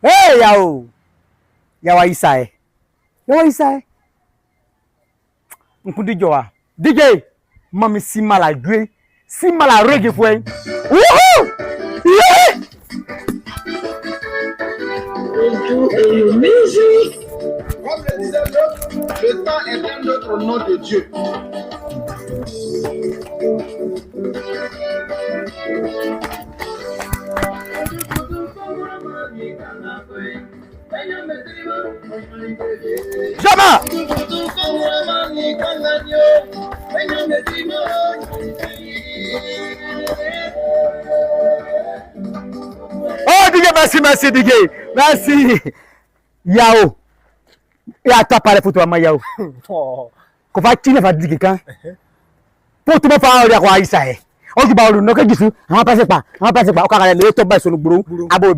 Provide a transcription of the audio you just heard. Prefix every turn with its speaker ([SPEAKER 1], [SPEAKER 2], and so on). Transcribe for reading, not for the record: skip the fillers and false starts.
[SPEAKER 1] Hey, yao. Yawa Isae. Yawa Isae. Nkundi joa. DJ. Mami SIMALA dwe. SIMALA reggae fwe. Woohoo! Yeah!
[SPEAKER 2] Comme le disait l'autre, le temps est un autre nom de Dieu.
[SPEAKER 1] Jama! Oh, DJ, merci, DJ. Merci. Yao. Et à toi, parler pour toi, ma Yao. Qu'on va tirer, va dire quelqu'un. Pour tout le monde, il y a quoi, Isaïe. On dit, bah, on ne peut pas, on va passer pas. On va passer pas. On va aller, on va passer sur le bourreau. À beau,